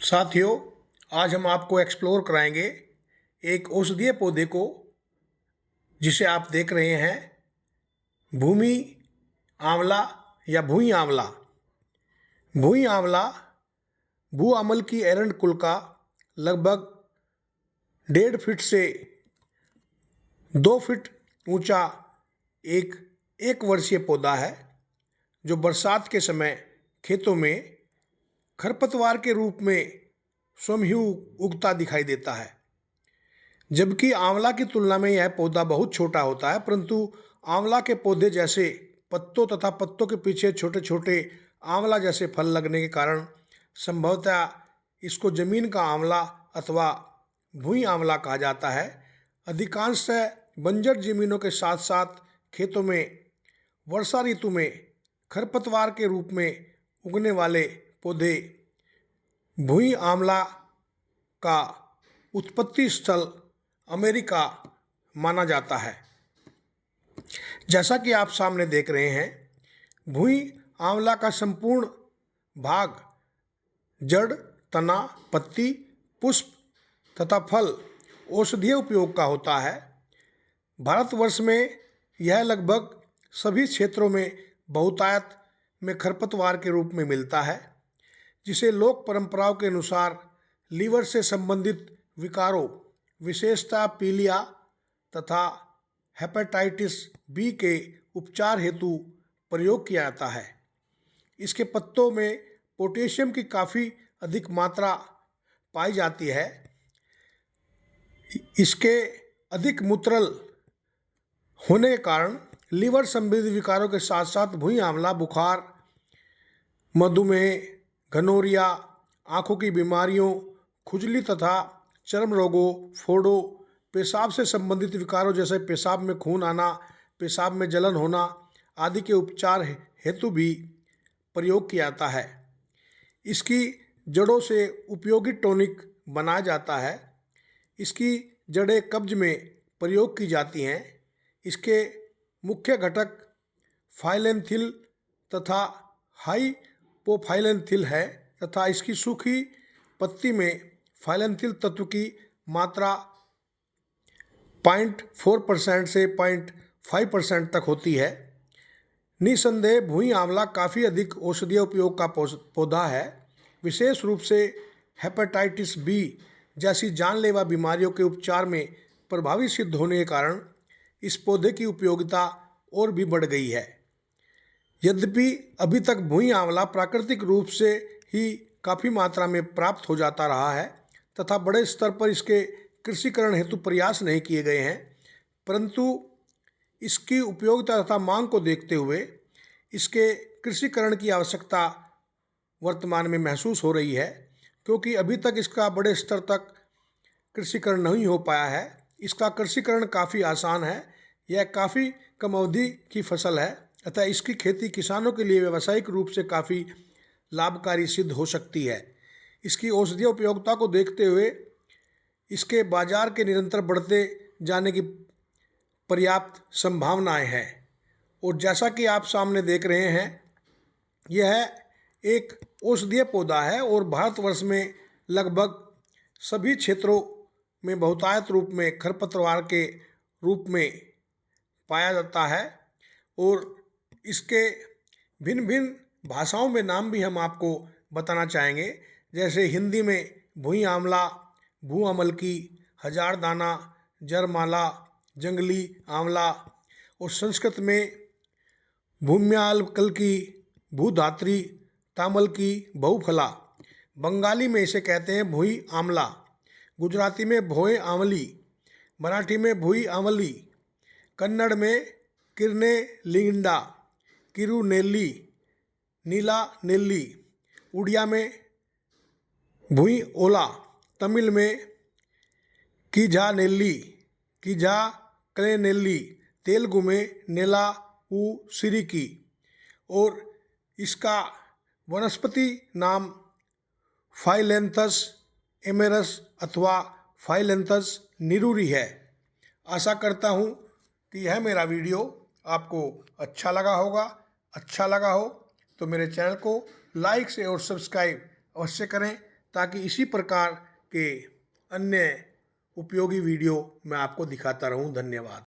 साथियों, आज हम आपको एक्सप्लोर कराएंगे एक औषधीय पौधे को जिसे आप देख रहे हैं, भूमि आंवला या भुई आंवला। भुई आंवला भू अमल की एरंड कुल का लगभग 1.5 फीट से 2 फीट ऊंचा एक वर्षीय पौधा है, जो बरसात के समय खेतों में खरपतवार के रूप में स्वयं ही उगता दिखाई देता है। जबकि आंवला की तुलना में यह पौधा बहुत छोटा होता है, परंतु आंवला के पौधे जैसे पत्तों तथा पत्तों के पीछे छोटे छोटे आंवला जैसे फल लगने के कारण संभवतः इसको जमीन का आंवला अथवा भुई आंवला कहा जाता है। अधिकांश बंजर जमीनों के साथ साथ खेतों में वर्षा ऋतु में खरपतवार के रूप में उगने वाले पौधे भुई आंवला का उत्पत्ति स्थल अमेरिका माना जाता है। जैसा कि आप सामने देख रहे हैं, भुई आंवला का संपूर्ण भाग जड़, तना, पत्ती, पुष्प तथा फल औषधीय उपयोग का होता है। भारतवर्ष में यह लगभग सभी क्षेत्रों में बहुतायत में खरपतवार के रूप में मिलता है, जिसे लोक परंपराओं के अनुसार लीवर से संबंधित विकारों, विशेषतः पीलिया तथा हेपेटाइटिस बी के उपचार हेतु प्रयोग किया जाता है। इसके पत्तों में पोटेशियम की काफ़ी अधिक मात्रा पाई जाती है। इसके अधिक मूत्रल होने के कारण लीवर संबंधी विकारों के साथ साथ भुई आंवला बुखार, मधुमेह, घनौरिया, आँखों की बीमारियों, खुजली तथा चर्म रोगों, फोड़ों, पेशाब से संबंधित विकारों जैसे पेशाब में खून आना, पेशाब में जलन होना आदि के उपचार हेतु भी प्रयोग किया जाता है। इसकी जड़ों से उपयोगी टॉनिक बनाया जाता है। इसकी जड़ें कब्ज में प्रयोग की जाती हैं। इसके मुख्य घटक फाइलेंथिल तथा हाइपोफाइलेंथिल है तथा इसकी सूखी पत्ती में फाइलेंथिल तत्व की मात्रा 0.4% से 0.5% तक होती है। निसंदेह भुई आंवला काफ़ी अधिक औषधीय उपयोग का पौधा है। विशेष रूप से हेपेटाइटिस बी जैसी जानलेवा बीमारियों के उपचार में प्रभावी सिद्ध होने के कारण इस पौधे की उपयोगिता और भी बढ़ गई है। यद्यपि अभी तक भुई आंवला प्राकृतिक रूप से ही काफ़ी मात्रा में प्राप्त हो जाता रहा है तथा बड़े स्तर पर इसके कृषिकरण हेतु प्रयास नहीं किए गए हैं, परंतु इसकी उपयोगिता तथा मांग को देखते हुए इसके कृषिकरण की आवश्यकता वर्तमान में महसूस हो रही है, क्योंकि अभी तक इसका बड़े स्तर तक कृषिकरण नहीं हो पाया है। इसका कृषिकरण काफ़ी आसान है। यह काफ़ी कम अवधि की फसल है अतः इसकी खेती किसानों के लिए व्यावसायिक रूप से काफ़ी लाभकारी सिद्ध हो सकती है। इसकी औषधीय उपयोगिता को देखते हुए इसके बाजार के निरंतर बढ़ते जाने की पर्याप्त संभावनाएं हैं। और जैसा कि आप सामने देख रहे हैं, यह एक औषधीय पौधा है और भारतवर्ष में लगभग सभी क्षेत्रों में बहुतायत रूप में खरपतवार के रूप में पाया जाता है। और इसके भिन्न भिन्न भाषाओं में नाम भी हम आपको बताना चाहेंगे, जैसे हिंदी में भुई आंवला, भू अमल की, हजारदाना, जरमाला, जंगली आंवला, और संस्कृत में भूम्यालकल की, भूधात्री, तामल की, बहुफला। बंगाली में इसे कहते हैं भुई आंवला, गुजराती में भोए आंवली, मराठी में भुई आंवली, कन्नड़ में किरने लिंगडा, किरु नेल्ली, नीला नेल्ली, उड़िया में भुई ओला, तमिल में कीझा नेल्ली, कीझा क्ले नेल्ली, तेलुगु में नेला उ सिरिकी। और इसका वनस्पति नाम फाइलेंथस एमेरस अथवा फाइलेंथस निरूरी है। आशा करता हूँ कि यह मेरा वीडियो आपको अच्छा लगा होगा। अच्छा लगा हो तो मेरे चैनल को लाइक से और सब्सक्राइब अवश्य करें ताकि इसी प्रकार के अन्य उपयोगी वीडियो मैं आपको दिखाता रहूं। धन्यवाद।